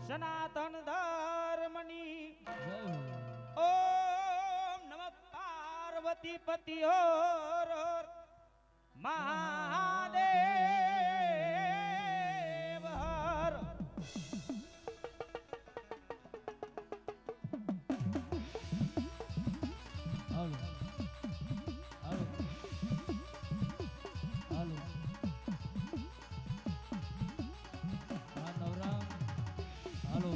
સનાતન ધર્મની ઓમ નમઃ પાર્વતી પતિ ઓર મહાદેવ હર. હાલો હાલો હાલો આ નવરામ હાલો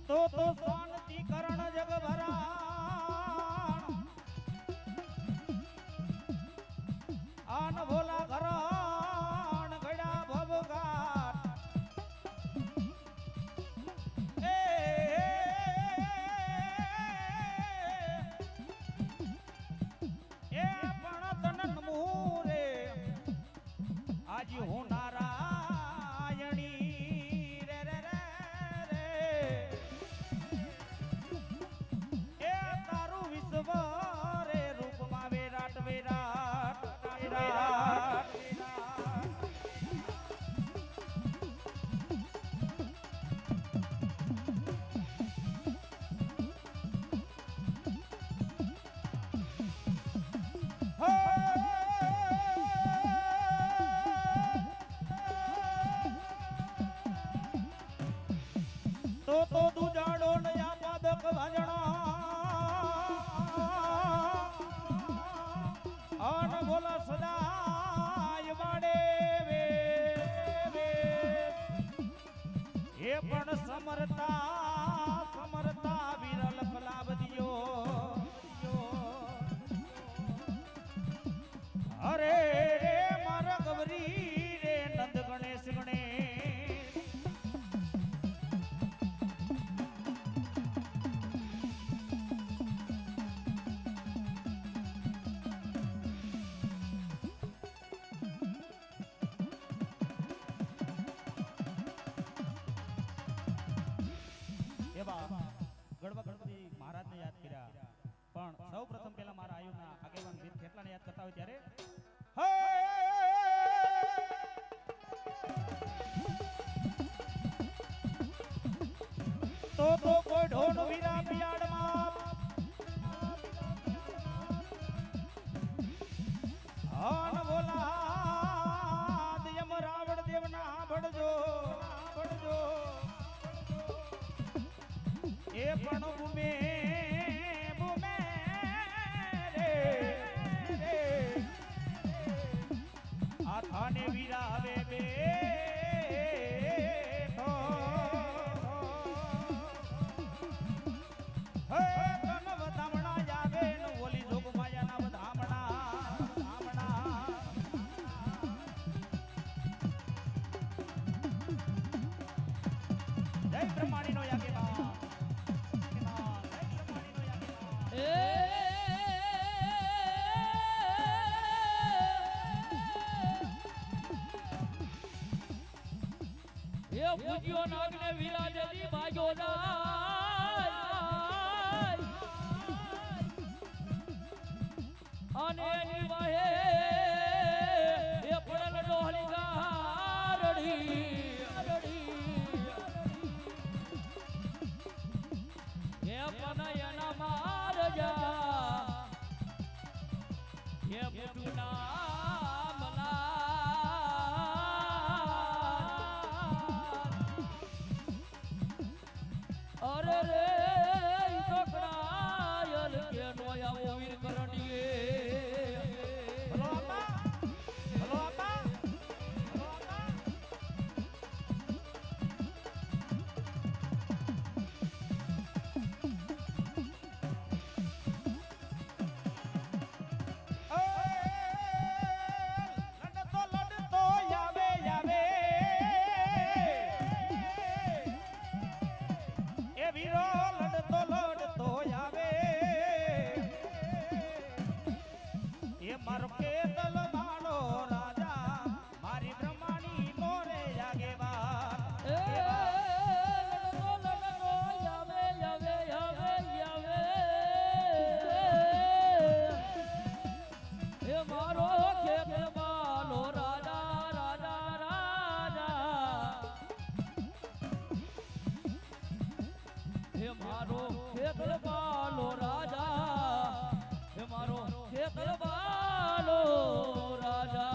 તો શાંતિ કરણ જગ ભરાણ આન ભોલા ઘરાણ ઘડા ભવગાટ એ પણ તનન મુરે આજ હું નારાયણી રે રે રે રે એ તારું વિશ્વ રે રૂપમાં વિરાટ વિરાટ વિરાટ તો દુજાડો નયા પાદક ભાજણા આન ભોલા સદાય વાડે વે એ પણ સમરતા વિરલ ફલાવ દિયો અરે રે મારા ગવરી રે નંદ ગણેશ ગણેશ ગણવા ગણપતિ મહારાજને યાદ કર્યા પણ સૌ પ્રથમ પહેલા મારા આયુના આગેવાન વીર ખેટલાને યાદ કરતા હોય ત્યારે તો કોઈ ઢોલ વીરા પિયાડમાં આન બોલા યમ રાવણ દેવના ભડજો એ પણ બુમે રે આ થાને વીરા આવે બે કન વધામણા જાવે ને ઓલી જોગ માયાના વધામણા જય બ્રહ્માણીનો યાગેબા પૂજ્યો નાગને વિરાજતી ભાગ્યો જાય અને એની વાહે એ પડલ ડોહલી ગારડી એ પણ એના માર જા એ મોટું નામ અરે રે કકડાયલ કે નોયા વીર કરણીએ ભલો આપા ખેતર બાલો રાજા હે મારો ખેતર બાલો રાજા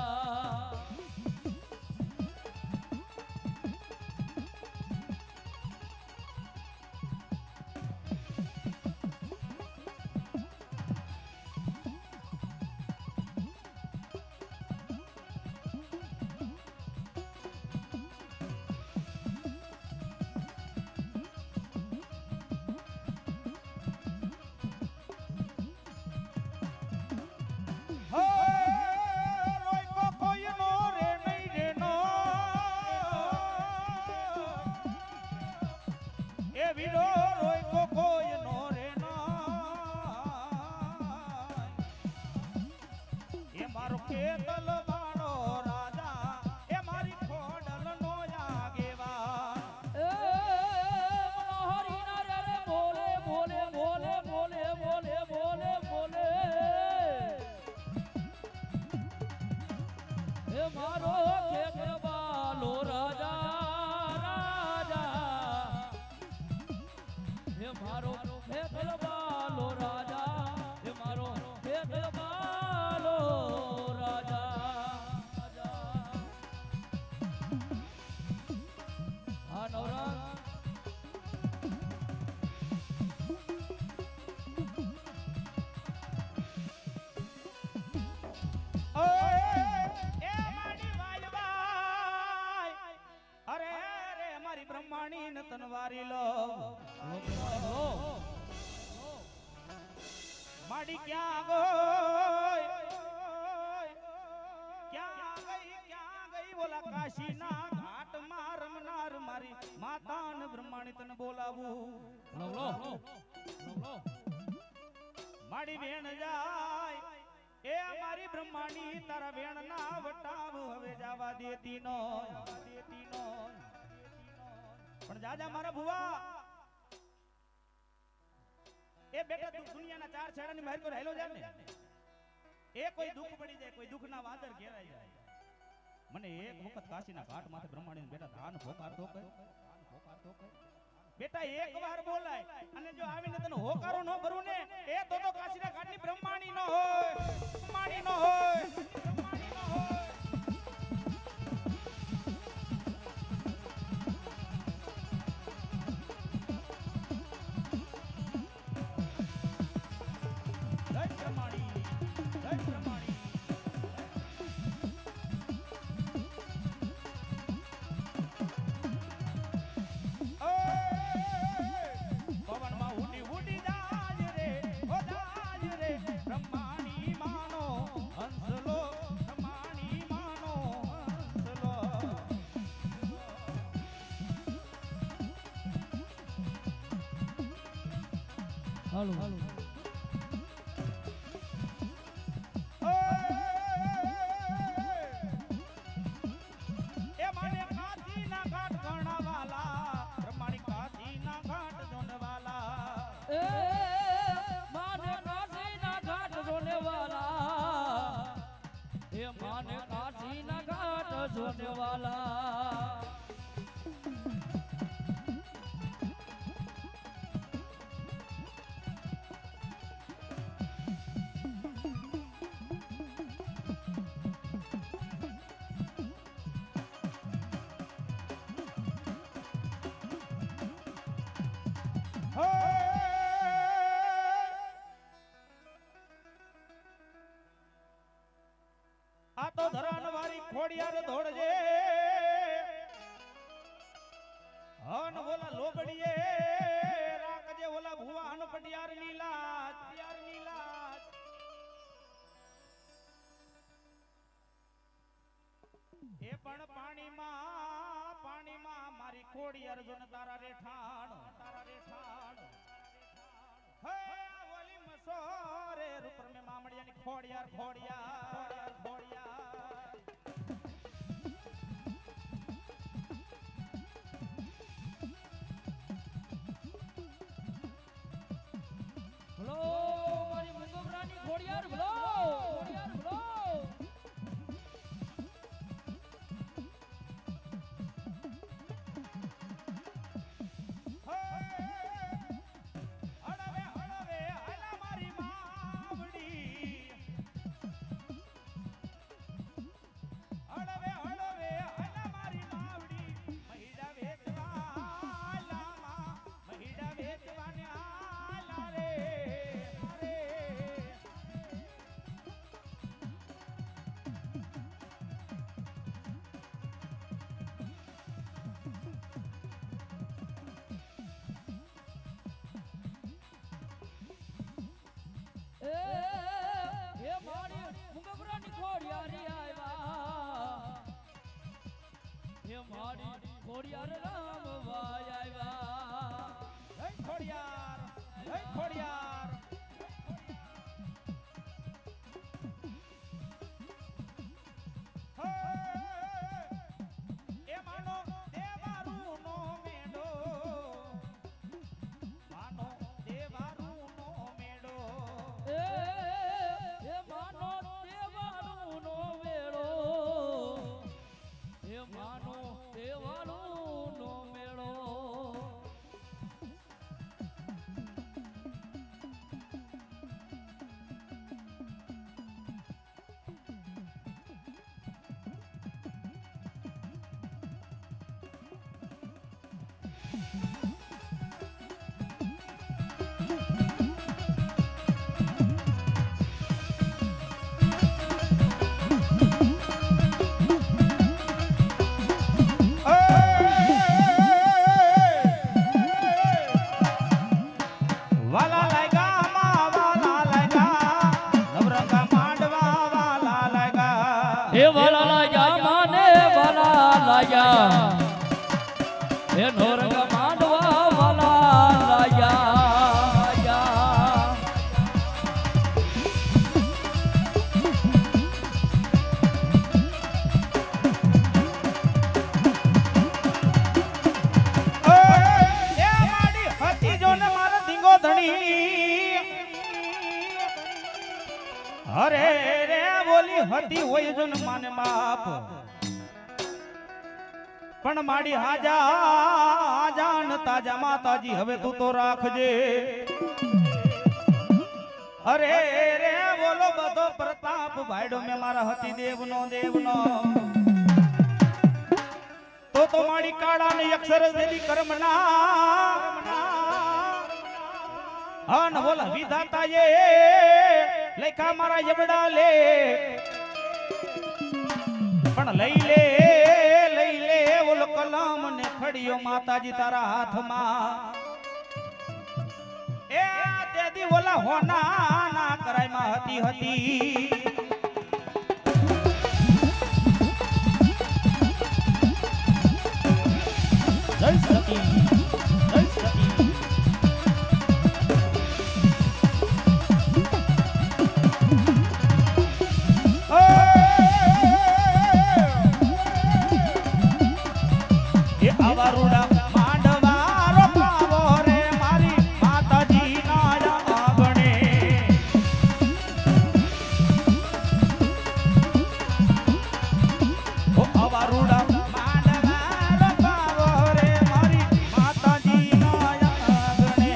મારો ખેતર બાલો રાજા રાજા હે મારો ખેતર બાલો રાજા હે મારો ખેતર બાલો રાજા હા નવરંગ બ્રહ્માણી નતનવારી લો માડી ક્યાં ગઈ બોલા કાશી ના ઘાટ માં રમનાર મારી માતા ને બ્રહ્માણી તને બોલાવું માડી વેણ જાય એ મારી બ્રહ્માણી તારા વેણ ના વટાવ હવે જવા દેતી નો પણ જાજા મારા ભુવા એ બેટા તું દુનિયાના ચાર છેડાની માર કો રહેલો જાય ને એ કોઈ દુઃખ પડી જાય કોઈ દુઃખના વાદર ઘેરાઈ જાય મને એક વખત કાશીના ઘાટ માથે બ્રહ્માણીને બેટા ધાન પોકારતો કર બેટા એક વાર બોલાય અને જો આવીને તને હોકારો ન ભરું ને એ તો કાશીના ઘાટની બ્રહ્માણી નો હોય હાલો એ માને કાશી ના ઘાટ ગણવાલા બ્રહ્માણી કાશી ના ઘાટ જોનવાલા એ માને કાશી ના ઘાટ જોનેવાલા એ માને કાશી ના ઘાટ જોનેવાલા આ તો ધરાન વારી ખોડિયાર દોડજે હન બોલા લોબડીએ રાખજે ઓલા ભુવા હન પટિયાર ની લાજ એ પણ પાણીમાં મારી ખોડિયાર જોન તારા રેઠાણ હે ઓલી મસોરે રૂપર મે મામડિયાની ખોડિયાર ભલો મારી મુંગોબરાની ખોડિયાર ભલો અડવે હે મારી મુગબરાની ખોડિયારી આવ્યા હે મારી ખોડિયાર રામભાઈ આવ્યા હે ખોડિયાર હે ખોડિયાર એ માનો દેવારું નો મેડો માનો દેવારું નો મેડો હે માનો દેવાનું નો વેળો હે માનો દેવાનું નો મેળો વાલા લાગ્યા માં વાલા લાગ્યા નવરંગા માંડવા વાલા લાગ્યા હે વાલા લાગ્યા માને વાલા લાગ્યા હે નોરંગ માંડવા વાલા લાગ્યા એ માડી હતી જો ને મારા ધીંગો ધણી અરે રે બોલી હતી હોય જો ને માને બાપ પણ માડી હાજા હાજા ન તાજા માતાજી હવે તું તો રાખજે અરે રે બોલો બધો પ્રતાપ ભાઈડો મે મારા હતી દેવનો તો માડી કાળા ને અક્ષર દેવી કર્મના અન બોલા વિધાતા એ લેખા મારા જબડા લે પણ લઈ લે ઓલો કલમ ને ખડિયો માતાજી તારા હાથમાં એ તેદી ઓલા હોના ના કરાય માં હતી જય સતી જય સતી આવારુડા માંડવા રોપાવો રે મારી માતાજી ના આંગણે ઓ આવારુડા માંડવા રોપાવો રે મારી માતાજી ના આંગણે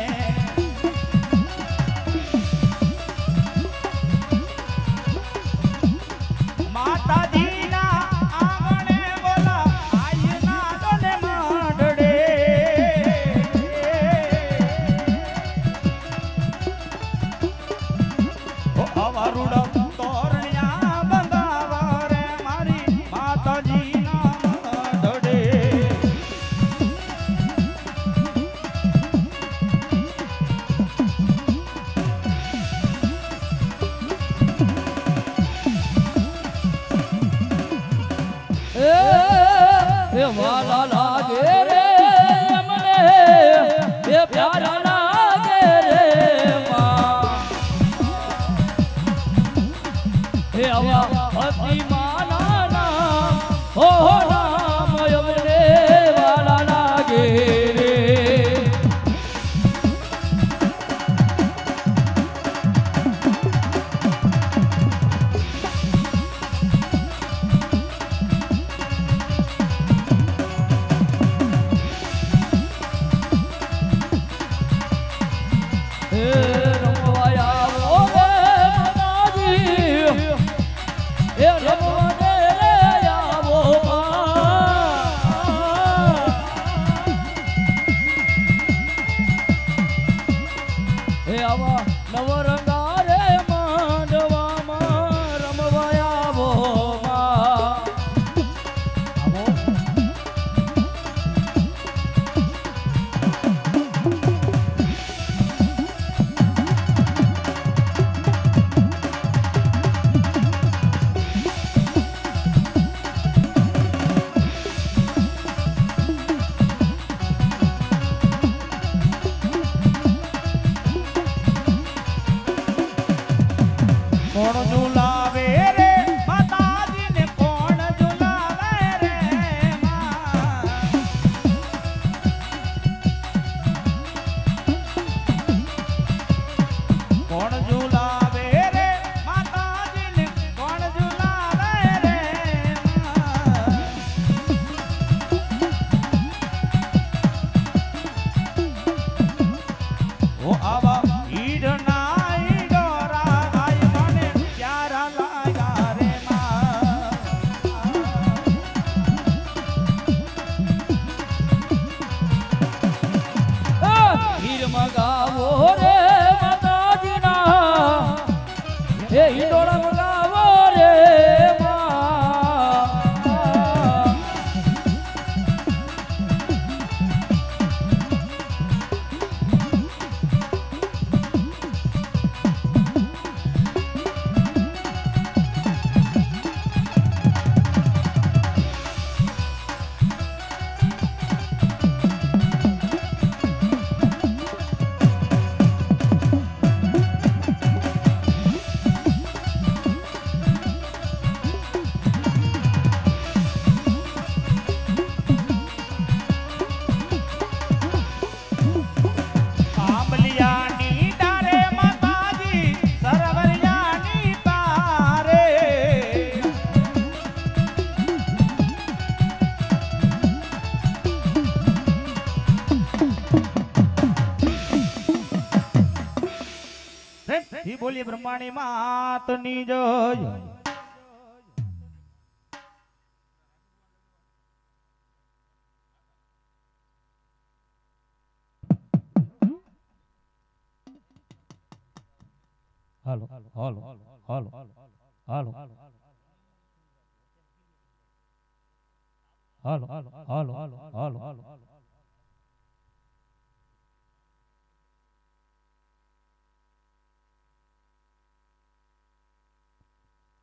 માતાજી ના આંગણે બોલા આયના દોને માંડડે ઓ આવારુડા તોરણિયા બંધાવા રે મારી માતાજી ના માંડડે એ વાલા લાગે રે અમને એ પ્યારા લાગે રે માં હે આવા અતિ માના નામ ઓ નામ અમને વાલા લાગે રે નવરંગા રે માંડવામાં રમવા આવો બોલી બ્રહ્માણી માતની જય. હાલો હાલો હાલો હાલો હાલો હાલો હાલો હાલો હાલો હાલો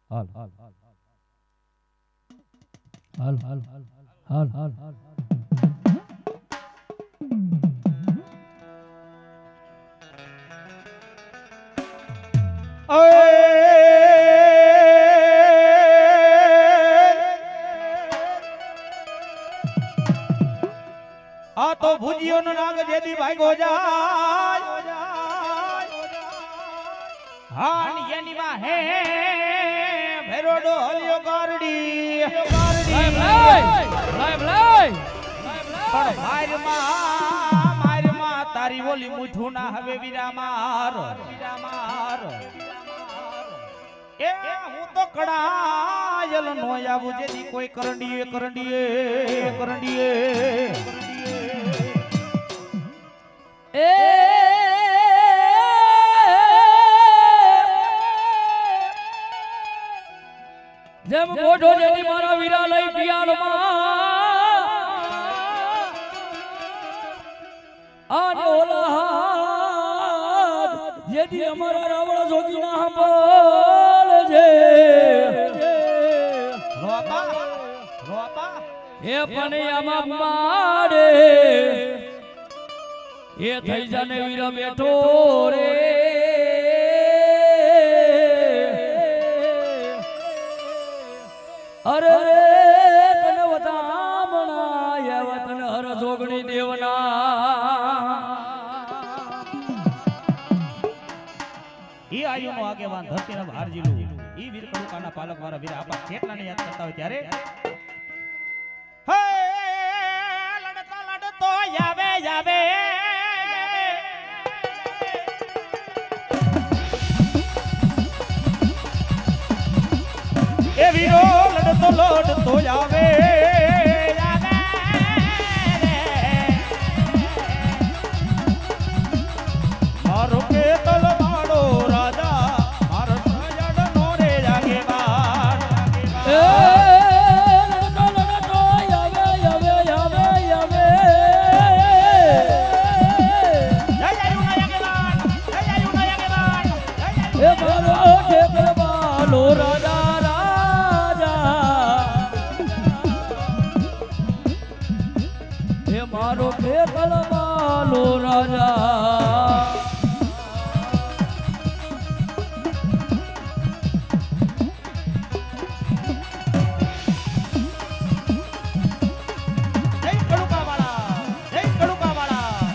હાલ હાલ હાલ હાલ હાલ હાલ હાલ હાલ આ તો ભુજીયો નો નાગ જેદી ભાગ્યો જાય હા ની એની માં હે ભેરોડો હલિયો ગારડી પણ મારમાં તારી ઓલી મુઠું ના હવે વીરા માર એ હું તો કડાયલ નો આવું જેદી કોઈ કરંડીએ કરંડીએ કરંડીએ એ જેમ મોઢો જેની મારા વીરા લઈ પિયાલમાં આને ઓલા જેથી અમારા રાવણ જોગીના હંભાળ છે રોપા રોપા એ પણ આમાં માડે એ થઈ જાને વીરા બેઠો રે અરે રે તને વતામણા એવા તને હર જોગણી દેવના ઈ આયુનો આગેવાન ધરતીના ભારજીલું ઈ વીર કડુકાના પાલક વાળા વીર આપા કેટલાને યાદ કરતા હોય ત્યારે હે લડતો લડતો આવે આવે એ વીરો લડતો લડતો આવે મારો કે તલવાડો રાજા મારો સજડ નો રે જાગે બાર એ લડતો આવે આવે આવે આવે જય આયુના આગેવાન જય આયુના આગેવાન એ મારો ઠેકર બાલો રાજા મારો ખેતલ બાલો રાજા જય કડુકાવાળા જય કડુકાવાળા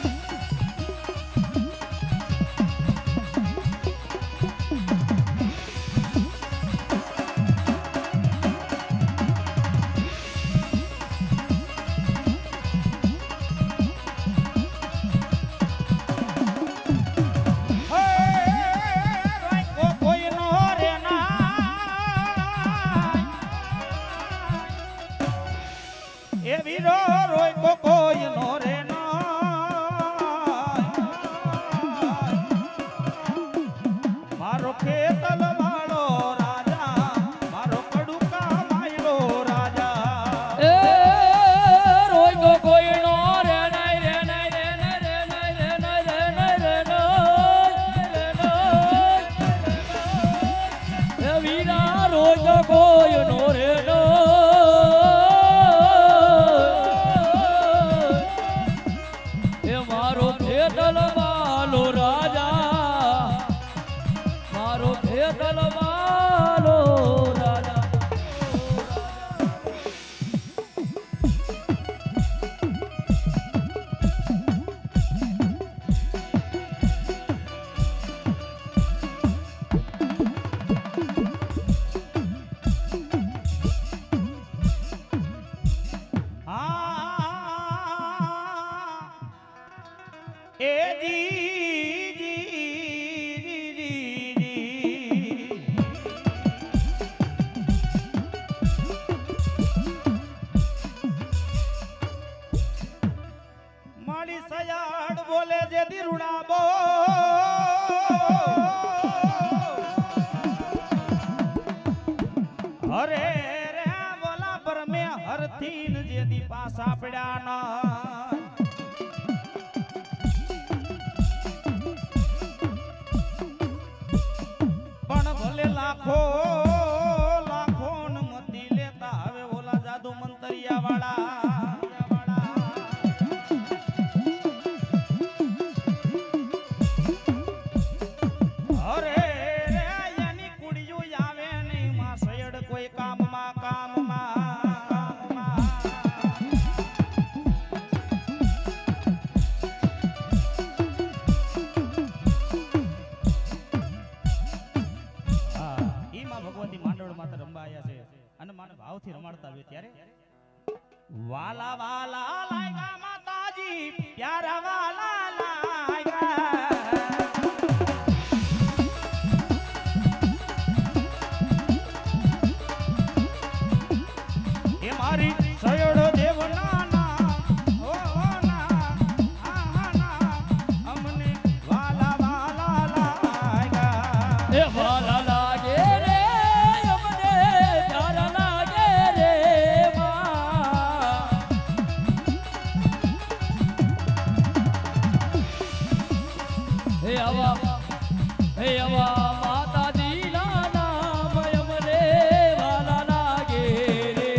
એ વીરો રોય કો કોઈ નો રે મારો ખેતલ વાળો રાજા મારો કડુકા માયરો રાજા એ રોય કો કોઈ નો રે નઈ રે નઈ રે નઈ રે નઈ રે નઈ રે નઈ રે નઈ એ વીરા રોય કો કોઈ નો રે મારો ખેતલ બાલો રાજા મારો ખેતલ બાલો રાજા એ જી જી જી જી બોલે જે દીરુડા બો અરે રે બોલા પર મે હરથી ન જે દી પાસા પડ્યા ના પણ ભલે લાખો લાખો ન મતી લેતા હવે ઓલા જાદુ મંતરિયા વાળા અરે રે એની કુડિયું આવે નહીં માં સયડ કોઈ કામમાં ભગવતી માંડળ માતા રમવા આયા છે અને માને ભાવથી રમાડતા હોય ત્યારે વાલા વાલા લાગ્યા માતાજી પ્યારા વાલા લાગ્યા એ મારી સયડો દેવના ના ઓ ના આ ના અમને વાલા વાલા લાગ્યા એ વાલા લાગે રે અમને પ્યારા લાગે રે માં હે આવા માતાજીના નામ અમને વાલા લાગે રે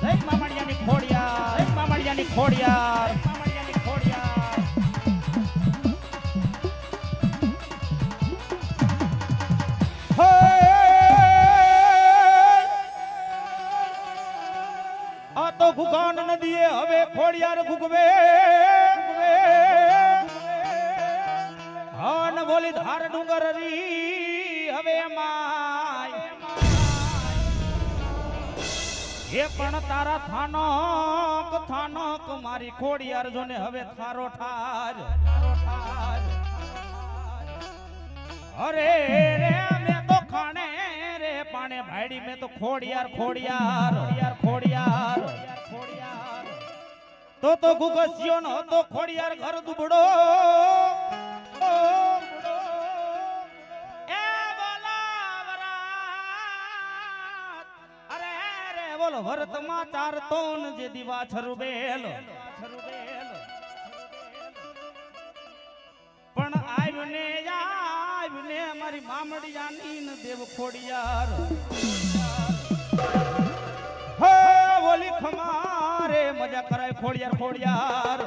જય મામડિયાની ખોડિયાર જય મામડિયાની ખોડિયાર મામડિયાની ખોડિયાર હે આ તો ગુગાન નદીએ હવે ખોડિયાર ગુગવે હાન બોલી ધાર ડુંગર રી હવે માય એ પણ તારા થાનોક મારી ખોડિયાર જોને હવે થારો ઠાર અરે રે મે તો ખાણે રે પાણે ભાડી મે તો ખોડિયાર તો ગુગસ્યો નો તો ખોડિયાર ઘર દુબડો એ બોલાવરાત અરે રે બોલો ભરતમાં ચાર તોન જે દીવા છરુબેલ પણ આવ્યું ને મારી મામડિયાની ન દેવ ખોડિયાર હે બોલી ખમારે મજા કરાય ખોડિયાર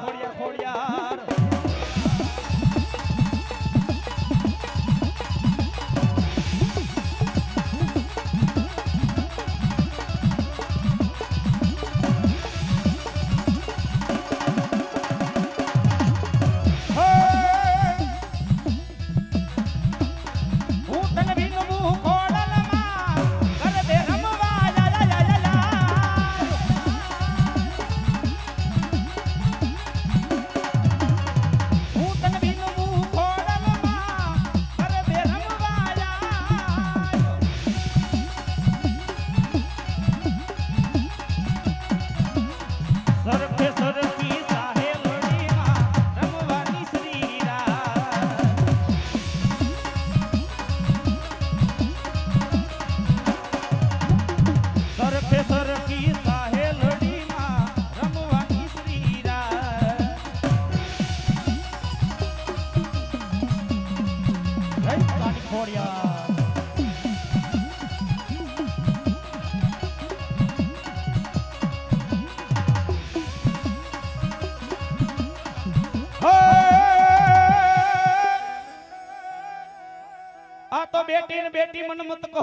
આ તો બેટી ને બેટી મન મત કહો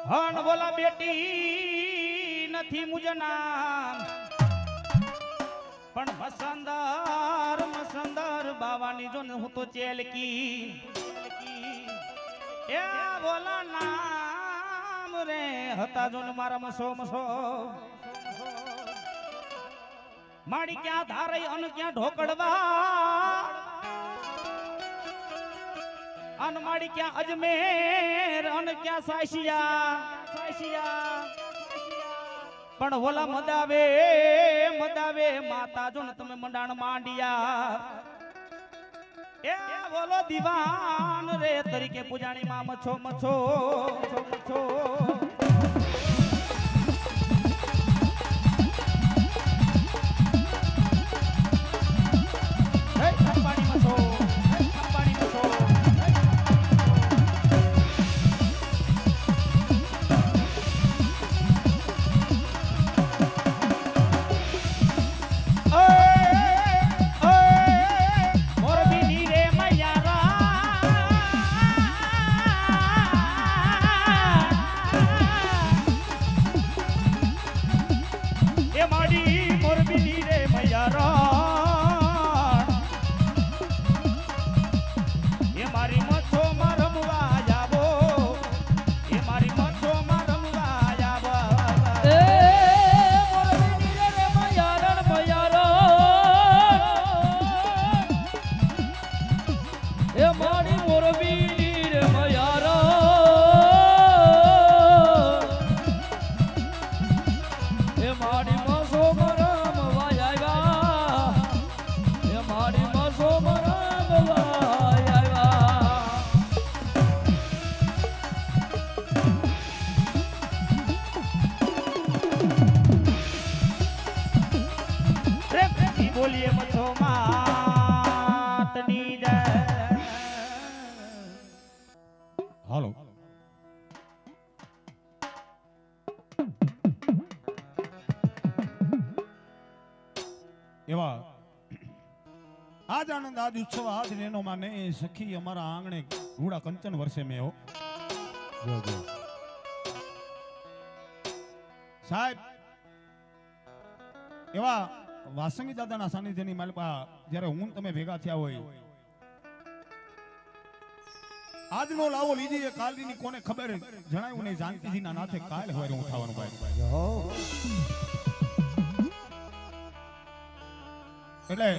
હન બોલા બેટી નથી મુજના પણ મસંદર બાવાની જો ને હું તો ચેલકી એ બોલા નામ રે હતા જો ને મારા મસો માડી ક્યાં ધારે અન ક્યાં ઢોકડવા અનમાડી ક્યાં અજમેર અન ક્યાં સાયશિયા પણ ઓલા મદાવે માતા જો ને તમે મંડાણ માંડિયા એ બોલો દીવાન રે તરીકે પૂજાણી માં મછો બોલીએ મછો માતની જય હાલો એવા આજ આનંદ આજ ઉત્સવ આજ નેનો માને સખી અમારા આંગણે ઘોડા કંચન વર્ષે મેં હો જો સાહેબ એવા વાસંગી દાદાના સાનિધ્યની માલપા જ્યારે હું તમે ભેગા થયા હોય આજનો લાવો લીધી કાલની કોને ખબર જણાયું નહીં જાનકીજીના નાથે કાલ હવે હું થવાનું ભાઈ એટલે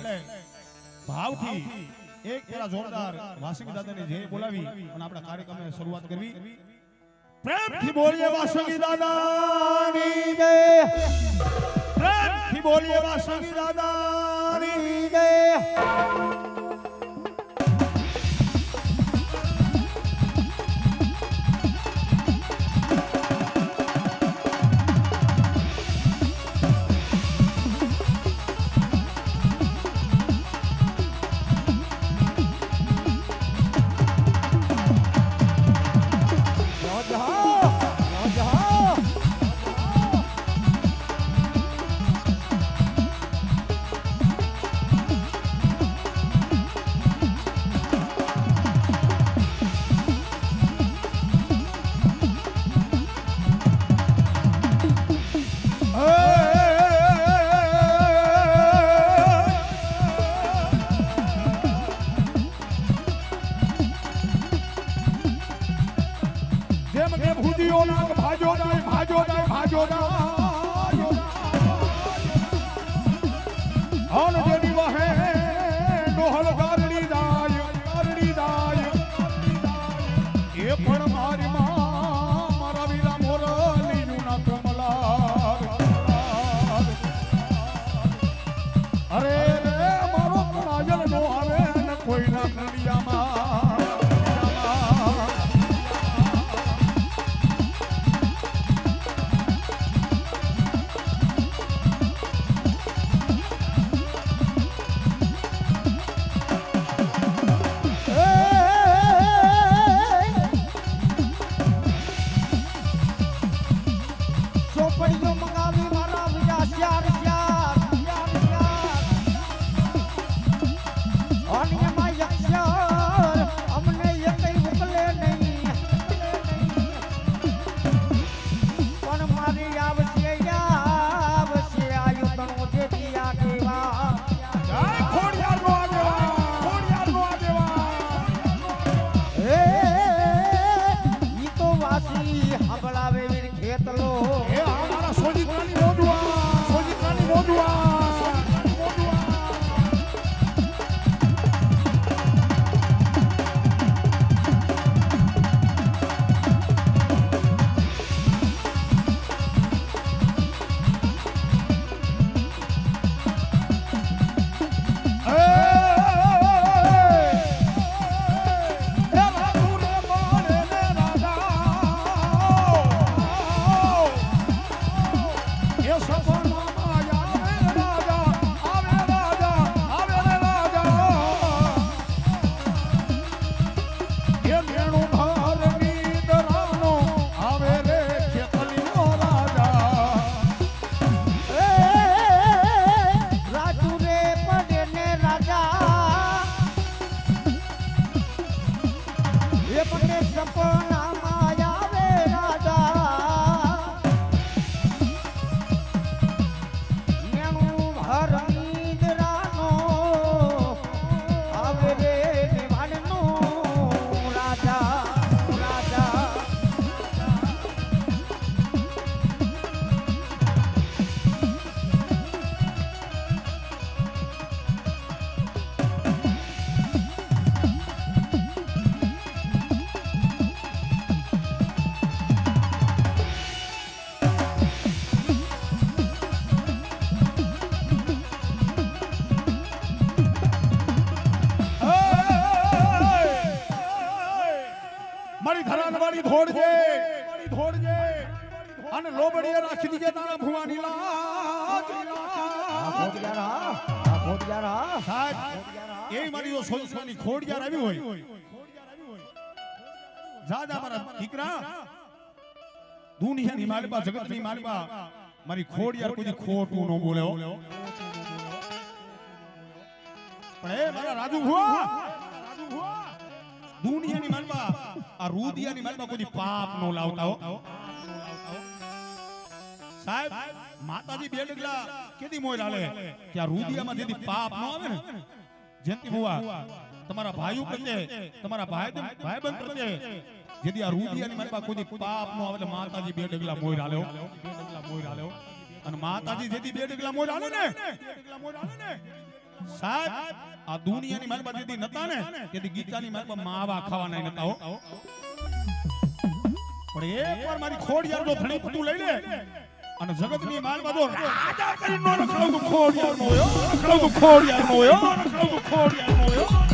ભાવથી એક પેલા જોરદાર વાસંગી દાદાને જય બોલાવી અને આપણા કાર્યક્રમની શરૂઆત કરવી પ્રેમથી બોલીએ વાસંગી દાદાની જય પ્રેમથી બોલીએ વાસંગી દાદાની જય અને લોબડીએ રાખી દીજે તારા ભુવાની લાજ સાહેબ એ મારી જો સોની ખોડિયાર આવી હોય જાજા મારા દીકરા દુનિયાની માલબા જગતની માલબા મારી ખોડિયાર કોઈ ખોટું ન બોલે હો પણ એ મારા રાજુ ભુવા દુનિયાની માલબા આ રૂદિયાની માલબા કોઈ પાપ નો લાવતા હો સાહેબ માતાજી બે ડગલા કેદી મોય લાલે કે આ રૂદિયામાં જેદી પાપ નો આવે ને જયંતિ ભુવા તમારા ભાઈઓ પ્રત્યે તમારા ભાઈબંધ પ્રત્યે જેદી આ રૂદિયાની માલબા કોઈ પાપ નો આવે એટલે માતાજી બે ડગલા મોય લાલે અને માતાજી જેદી બે ડગલા મોય લાલે ને સાહેબ આ દુનિયાની માલબા જેદી નતા ને તેદી ગીતાની માલબા માવા ખાવાના નતા હો પણ એકવાર મારી ખોડિયાર નો ધણી પતું લઈ લે અને જગતની માલબા તો રાજા કરી નો રખડો તો ખોડિયાર નો હોય રખડો તો ખોડિયાર નો હોય રખડો તો ખોડિયાર નો હોય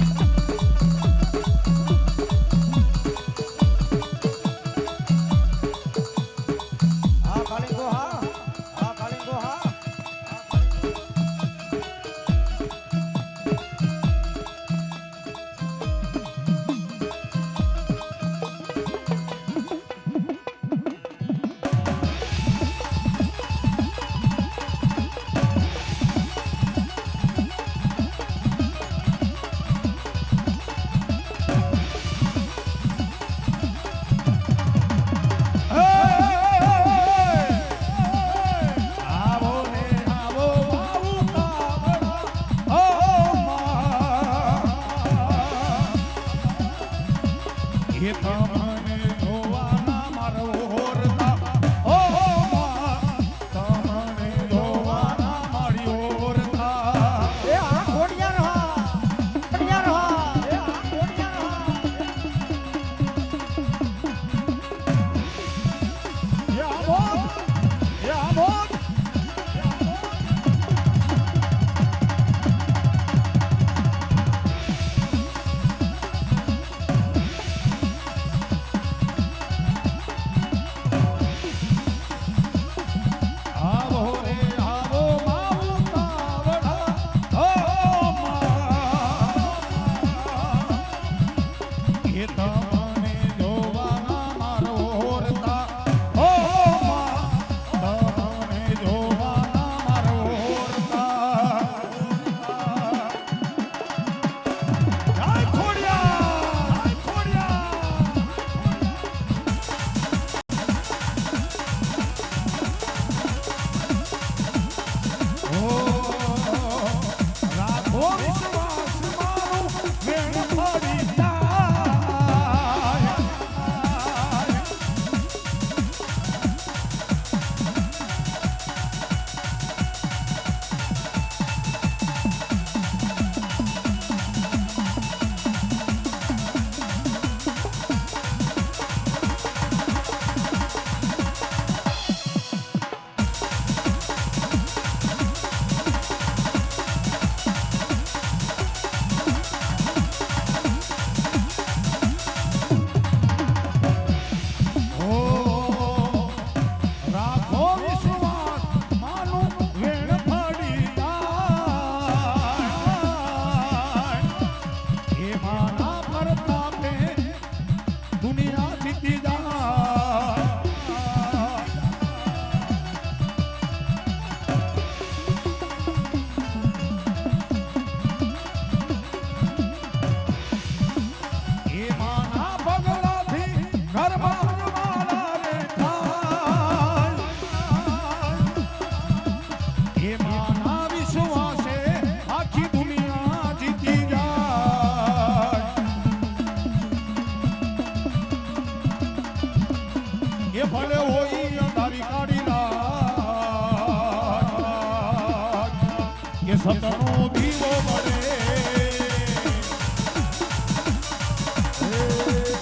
સતનો દીવો મળે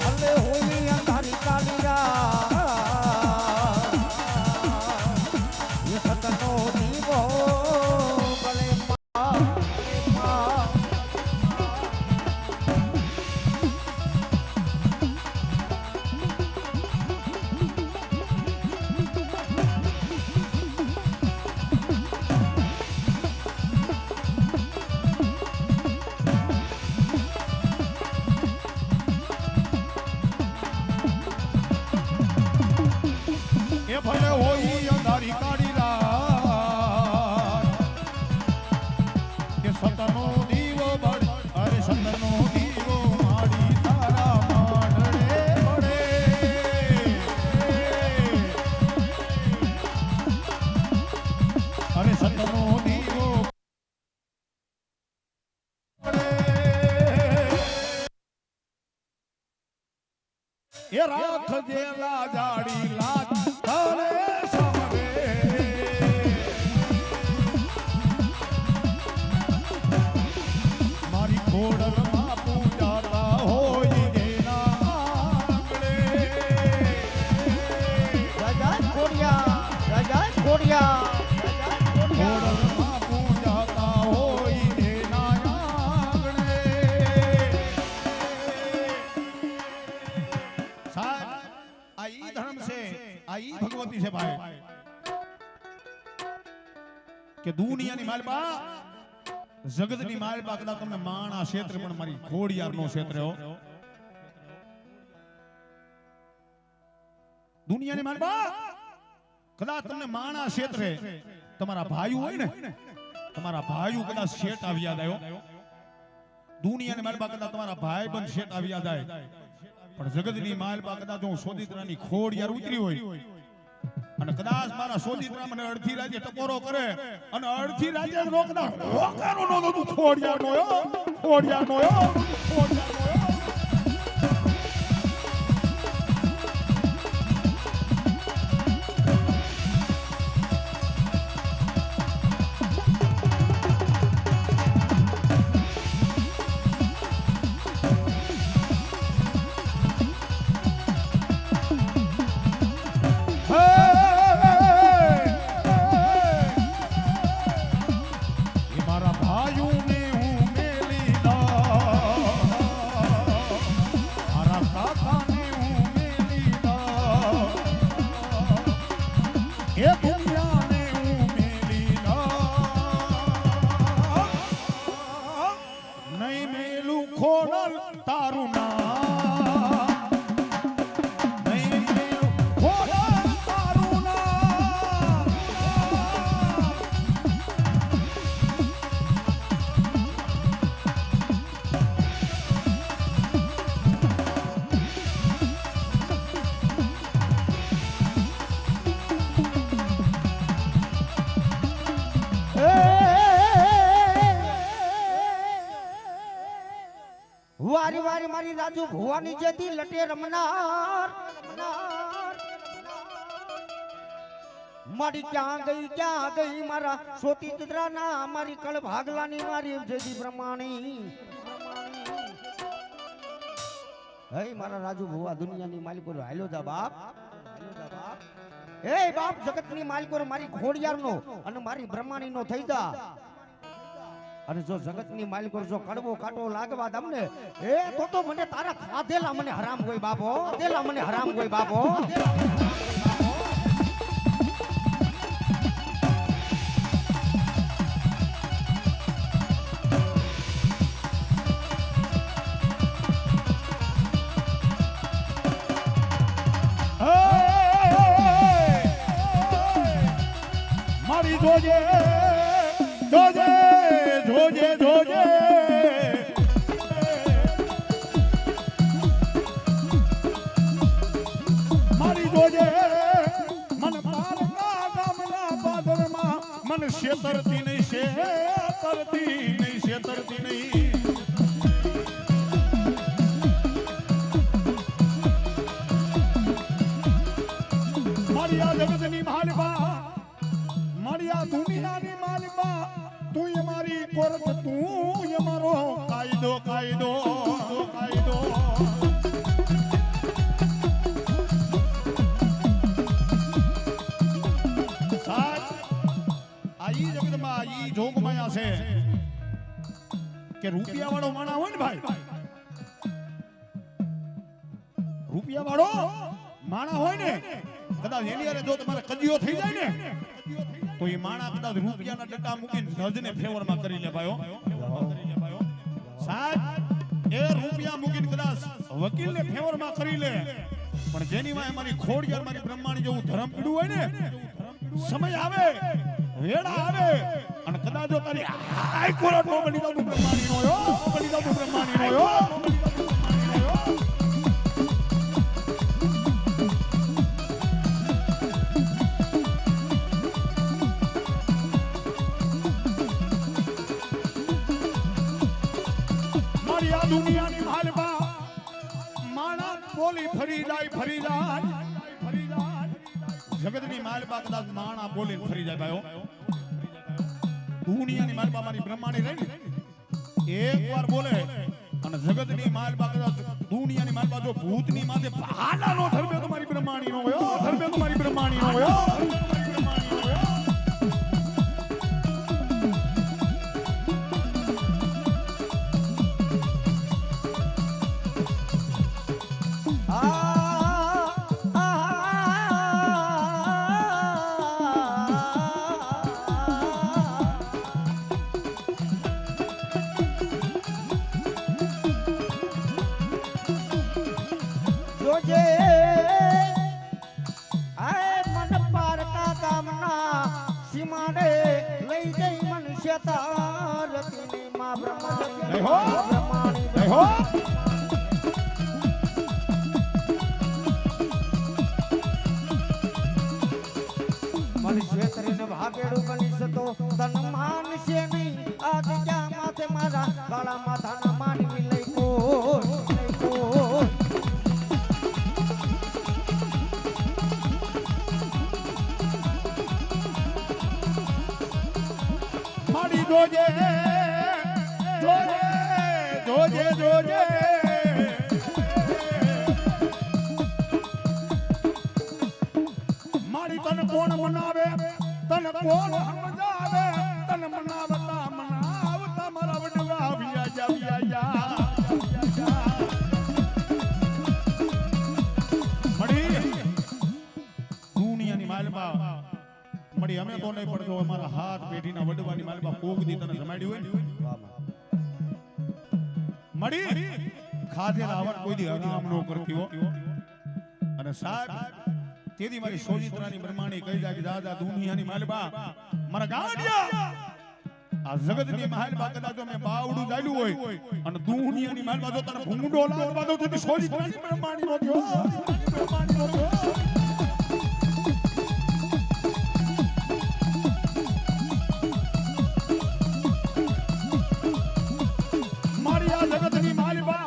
ભલે હોલી અંધારી કાળી રાત એ સતનો દીવો ભલે સતનો દીવો બળ અરે સતનો દીવો માડી તારા માંડળે બળે અરે સતનો દીવો એ રાખ જેલા જાડી લાજ તલે સમરે મારી ખોડલમાં પૂજાતા હોય જેના આંગણે રાજા છોડ્યા ખોડલમાં પૂજાતા હોય જેના આંગણે સાહેબ આ ઈ ધર્મ છે આ ઈ ભગવતી છે ભાઈ કે દુનિયાની માલપા જગતની માલપા કદાચ તમને માણા ક્ષેત્ર પણ મારી ખોડિયારનો ક્ષેત્ર હો દુનિયાની માલપા કદાચ તમને માણા ક્ષેત્રે તમારા ભાઈઓ હોય ને તમારા ભાઈઓ કદાચ શેઠ આવ્યા જાય દુનિયાની માલપા કદાચ તમારા ભાઈ બંધ શેઠ આવ્યા જાય પણ જગતની માલપા કદાચ હું સોદિત્રાની ખોડિયાર ઉતરી હોય અને કદાચ મારા સોદિત્રા મને અડધી રાજે ટકોરો કરે અને અડધી રાજે નો કદાચ હોકારો નો તું ખોડિયાર નો ખોડિયાર નો મારા ભાઈઓને હું મેલી મારા કાકાને હું મેલી એ દુનિયાને હું મેલી નહીં મેલું ખોડલ તારું નામ નહીં મેલું ખોડલ તારું નામ વારી વારી મારી રાજુ ભુવાની જેથી લટે રમનાર મારી ક્યાં ગઈ મારા સોતી ચિત્રાના મારી કળ ભાગલાની મારી જેથી પ્રમાણી હે મારા રાજુ ભુવા દુનિયાની માલિકો હાલ્યો જા બાપ એ બાપ જગતની માલિકો મારી ખોડિયારનો અને મારી બ્રહ્માણીનો થઈ જા અને જો જગતની માલિકો જો કડવો કાટો લાગવા તમને એ તો મને તારા ખાધેલા મને હરામ કોઈ બાપો દેલા મને હરામ કોઈ બાપો મારી જોજે જોજે જોજે જોજે મારી જોજે મન પારકા ગામના બાદરમાં મન શેતરતી નહીં શેતરતી નહીં મારી આ જગતની માલપા મારી આ દુનિયાની માલપા તું મારી કોરટ તું મારો કાયદો કાયદો કાયદો આઈ જગતમાં ઈ જોગમાયા છે કે રૂપિયા વાળો માણા હોય ને ભાઈ રૂપિયા વાળો માણા હોય ને કદાચ એની હારે જો તમારે કજીઓ થઈ જાય ને તો એ માણા કદાચ રૂપિયાના ડટ્ટા મૂકીને જજને ફેવરમાં કરી લે ભાઈઓ સાહેબ એ રૂપિયા મૂકીને કદાચ વકીલને ફેવરમાં કરી લે પણ જેની માં મારી ખોડિયાર મારી બ્રહ્માણી જેવું ધર્મ પીડું હોય ને સમય આવે વેડા આવે અને કદાચ જો તારી હાઈ કોર્ટ નો બની જાવ તું બ્રહ્માણી નો યો બની જાવ તું બ્રહ્માણી નો યો મારી આ દુનિયાની માલમાં માણા બોલી ફરી જાય જગતની માલમાં કદાચ માણા બોલીને ફરી જાય ભાઈઓ દુનિયાની માલમાં મારી બ્રહ્માણી રહી ને એકવાર બોલે અને જગતની માલમાં કદાચ દુનિયાની માલમાં જો ભૂતની માથે ભાલા નો ધરબે તો મારી બ્રહ્માણી નો હોય ધરબે તો મારી બ્રહ્માણી નો હોય જોજે આય મન પારકા ગામના સીમાડે લઈ જઈ મનુષ્ય તારતીની માં જય હો બ્રહ્માણી જય હો મનુષ્ય તરીને ભાગેડું બની સતો તન માનશે નહીં આજ જ્યાં માથે મારા કાળા માથાના માનવી લઈ કોઈ મારી જોજે જોજે જોજે જોજે મારી તને કોણ મનાવે તને કોણ સમજાવે તને મનાવતા મનાવતા મારા વડવા આવ્યા જા મળી દુનિયાની માલમાં મળી અમે તો નહીં પડતો અમારા હાથ પેઢીના વડવાની માલમાં કોક દી તને જમાડ્યું હોય મળી ખાધેલા આવડ કોઈ દી હરામ નો કરતી હો અને સાહેબ તેદી મારી સોજિત્રાની બ્રહ્માણી કહી જાય કે દાદા દુનિયાની માલમાં મારા ગાંડિયા આ જગતની માલમાં કદાચ જો મેં બાવડું જાલ્યું હોય અને દુનિયાની માલમાં જો તને ભૂંડો લાવવા દો તો સોજિત્રાની બ્રહ્માણી નો થયો બ્રહ્માણી નો થયો જગતની માલબા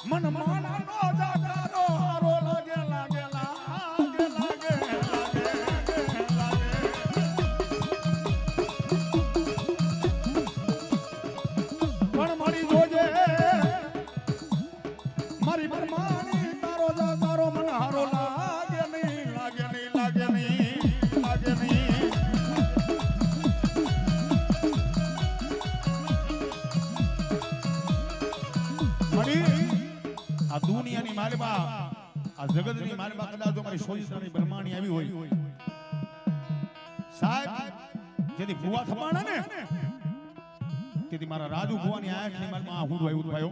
મન માના નો જાગારો હારો લાગે લાગે લાગે લાગે પણ મારી જોજે મારી બ્રહ્માણી તારો જાગારો મન હારો લાગે નહીં લાગે નહીં લાગે નહીં લાગે નહીં આ દુનિયાની માલમાં આ જગતની માલમાં કદાચ જો મારી સોજિત્રાની બ્રહ્માણી આવી હોય સાહેબ જેથી ભુવા થપાણા ને તેથી મારા રાજુ ભુવાની આંખની માલમાં આ હુંડો આવ્યું ભાઈઓ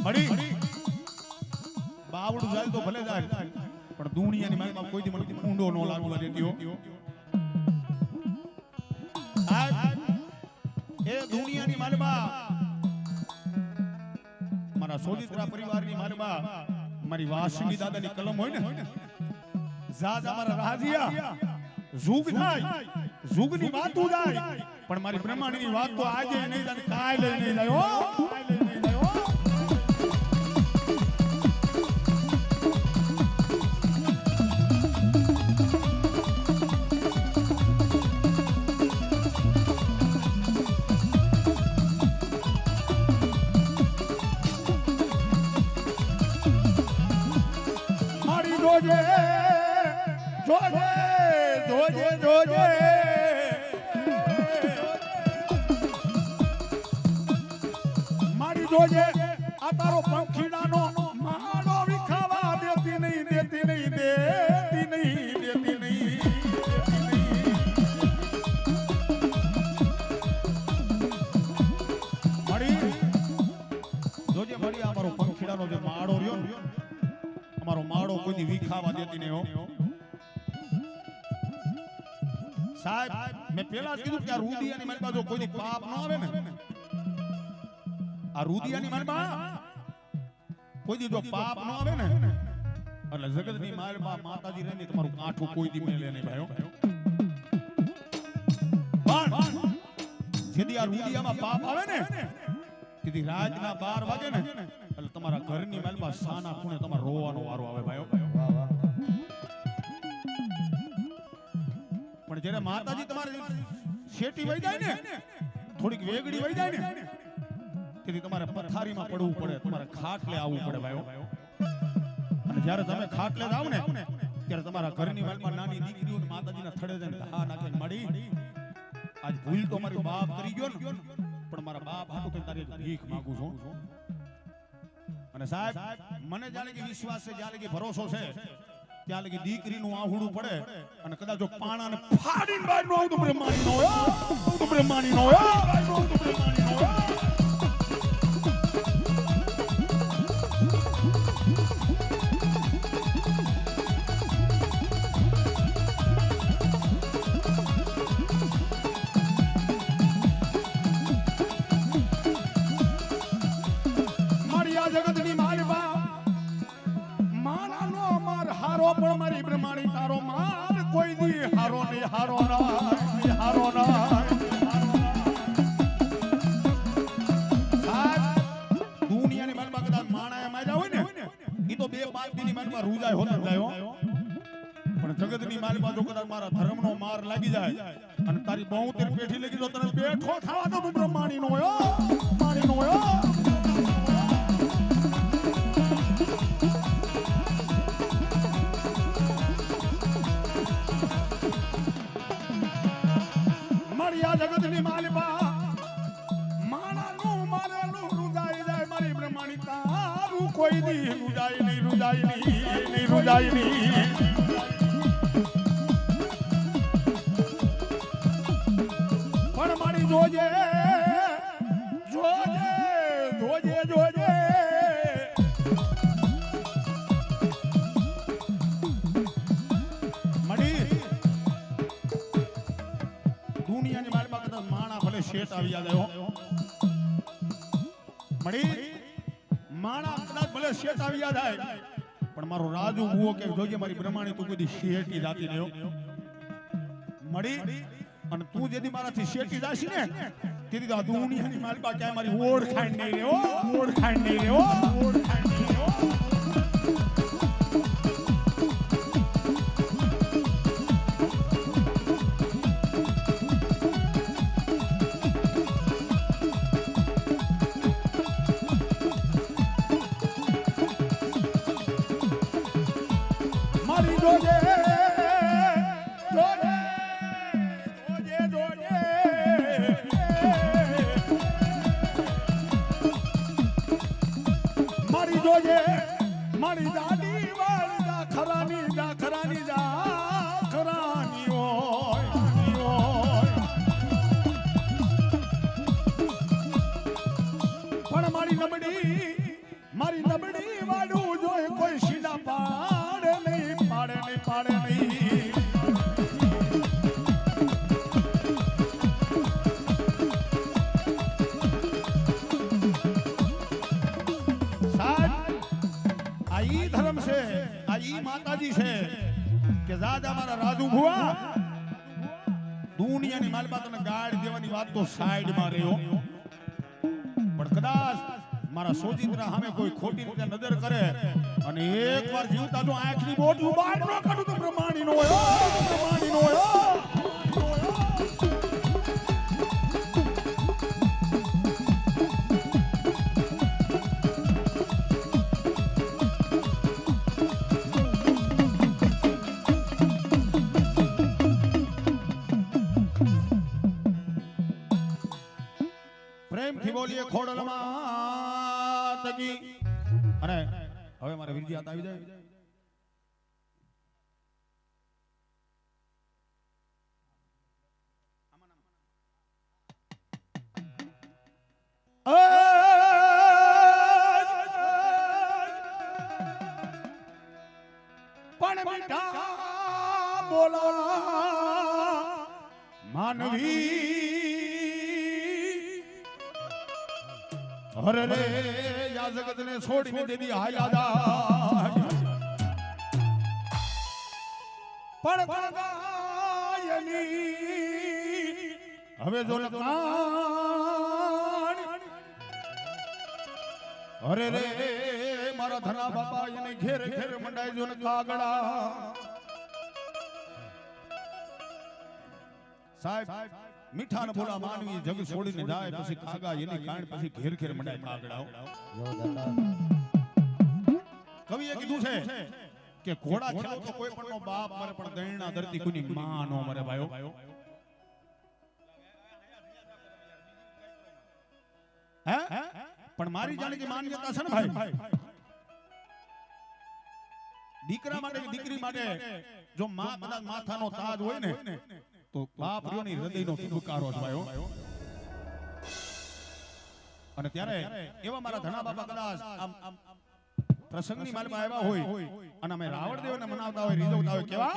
મળી બાવડું જાય તો ભલે જાય પણ દુનિયાની માલમાં કોઈ દી મને ઊંડો ન લાગવા દેતી હો સાહેબ એ દુનિયાની માલમાં મારા સોજિત્રા પરિવારની માલમાં મારી વાસંગી દાદાની કલમ હોય ને જાજા મારા રાજીયા જુગ થાય જુગની વાતો જાય પણ મારી બ્રહ્માણીની વાત તો આજે નહીં જાય કાલે નહીં જાય હો કાલે નહીં જાય હો જોજે જોજે જોજે જોજે મારી જોજે આ તારો પંખીડાનો માળો વિખાવા દેતી નહીં દેતી નહીં દેતી નહીં દેતી નહીં મારી જોજે મારી આ મારો પંખીડાનો જે માળો રહ્યો ને અમારો માળો કોઈ વિખાવા દેતી નહીં હો સાહેબ મેં પેલા જ કીધું કે આ રૂદિયાની માલમાં જો કોઈ પાપ ન આવે ને, આ રૂદિયાની માલમાં કોઈ દી જો પાપ ન આવે ને, એટલે જગતની માલમાં માતાજી રહે ને તમારું કાઠું કોઈ દી મેલે નહીં ભાઈઓ. પણ જેદી આ રૂદિયામાં પાપ આવે ને, તેથી રાતના 12 વાગે ને એટલે તમારા ઘરની માલમાં સાના ખૂણે તમારે રોવાનો વારો આવે ભાઈઓ. પણ જ્યારે માતાજી તમારી શેટી વહી જાય ને, થોડીક વેગડી વહી જાય ને, તેથી તમારે પથારીમાં પડવું પડે, તમારે ખાટલે આવવું પડે ભાઈઓ. અને જ્યારે તમે ખાટલે જાવ ને ત્યારે તમારા ઘરની વાલમાં નાની દીકરીઓ માતાજીના થડે જઈને ઘા નાખીને મળી, આજ ભૂલ તો મારી બાપ કરી ગયો ને, પણ મારા બાપ હાટુ થઈ તારી ભીખ માંગુ છું. અને સાહેબ મને જાણે કે વિશ્વાસ છે, જાણે કે ભરોસો છે, ત્યાં લગી દીકરીનું આહુડું પડે અને કદાચ જો પાણાને ફાડીને બહાર નો આવતો બ્રહ્માણી નો હોય, તો બ્રહ્માણી નો હોય, તો બ્રહ્માણી નો હોય. મારી આ જગતની માલવા માણાનો માર હારો, પણ મારી બ્રહ્માણી તારો માર કોઈ દી હારો નહીં, હારો ના, હારો ના. દુનિયાની માલમાં કદાચ માણાએ માર્યા હોય ને, ઈ તો 2-5 દીની માલમાં રૂજાય હોત જાય હો. પણ જગતની માલમાં જો કદાચ મારા ધર્મનો માર લાગી જાય અને તારી 72 પેઠી લાગી, તો તને બેઠો થવા દો, તું બ્રહ્માણી નો હોય, બ્રહ્માણી નો હોય. જગતની માલવા માણાનું મારેલું રૂજાઈ જાય, મારી બ્રહ્માણી તારું કોઈ દી રૂજાય નહીં, રૂજાય નહીં, રૂજાય નહીં. પણ મારી જોજે, જોજે, જોજે, જોજે. દુનિયાની માલમાં કદાચ માણા ભલે શેઠ આવી જાય, મળી માણા કદાચ ભલે શેઠ આવી જાય, પણ મારો રાજુ બુઓ કે જોજે મારી બ્રહ્માણી તું કોઈ શેઠી જાતી નહીં મળી. અને તું જેથી મારાથી શેઠી જાશી ને, તેથી આ દુનિયાની માલમાં ક્યાંય મારી ઓળખાણ નહીં રહ્યો, ઓળખાણ નહીં રહ્યો, ઓળખાણ નહીં રહ્યો. મારી દાદી વાળી દાખરાની, દાખરાની, દાખરાની હોય. પણ મારી નબળી વાળું જોઈ કોઈ સીધા પાડે નહીં, પાડે નહીં, પાડે નહીં. ધર્મ છે, આ ઈ માતાજી છે કે દાદા મારા રાજુ ભુવા દુનિયાની માલમાં તને ગાડ દેવાની વાત તો સાઈડમાં રહ્યો, પણ કદાચ મારા સોજિત્રા સામે કોઈ ખોટી રીતે નજર કરે અને એકવાર જીવતા જો આંખની બોટલું બહાર ન કાઢું તો બ્રહ્માણી નો હોય, બ્રહ્માણી નો હોય. પ્રેમથી બોલીએ ખોડલમાં તકી. અને હવે મારે વિરજી આવી જાય. પણ મીઠા બોલા અરે રે યા જગતને છોડીને દેવી હાલ્યા જાય પણ કાગાયની હવે જો લખાણ અરે રે મારા ધના બાપા એને ઘેર ઘેર મંડાઈ જો ને કાગડા સાહેબ મીઠા ને બોલા માનવી જગ છોડીને જાય પછી કાગા એની કાણ પછી ઘેર ઘેર મંડાય કાગડાઓ કવિએ કીધું છે કે ઘોડા ખેલો તો કોઈ પણ નો બાપ મરે પણ ગણના ધરતી કોઈની માં નો મરે ભાઈઓ હે પણ મારી જાણે કે માન્યતા છે ને ભાઈ દીકરા માટે દીકરી માટે જો માં કદાચ માથાનો તાજ હોય ને તો બાપ રહ્યોની હૃદયનો તુબકારો છે ભાઈઓ અને ત્યારે એવા મારા ધના બાપા કદાચ આમ પ્રસંગની માલમાં આવ્યા હોય અને અમે રાવણદેવને મનાવતા હોય રીઝવતા હોય કેવા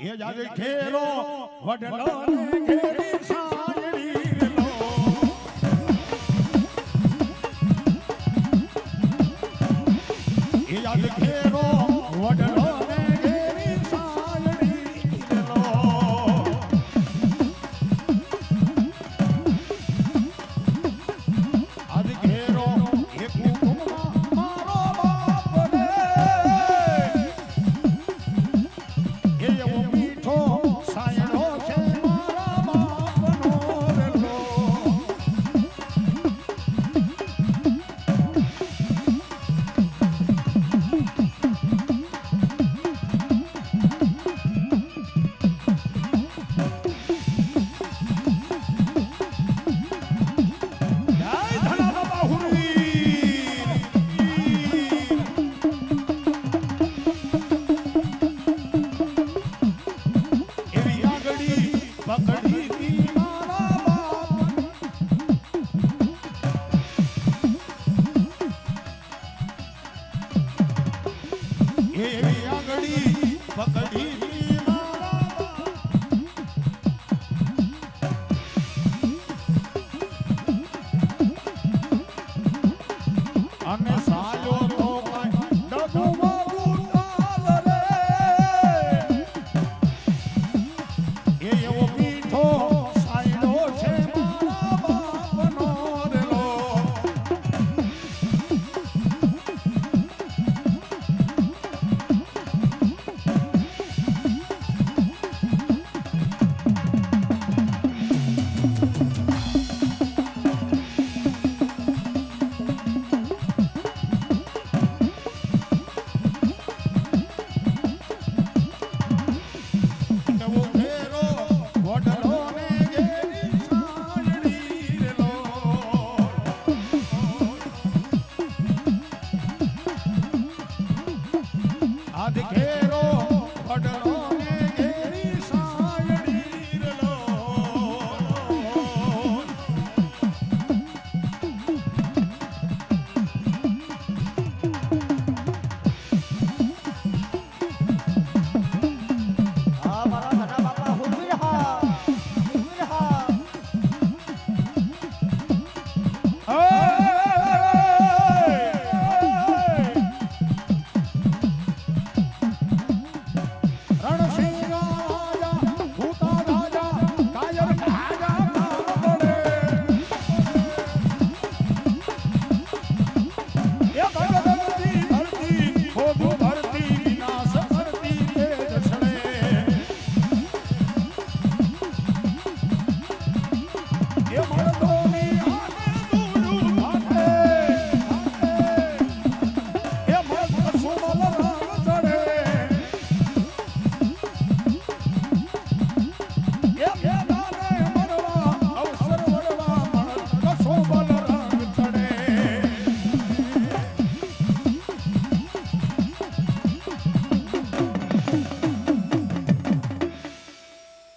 એ જાગે ખેરો વડલો ને ઘેરી સાંજળી રેલો એ જાગે ખેરો વડલો ને ઘેરી સાંજળી રેલો આજ ઘેરો એક પકડી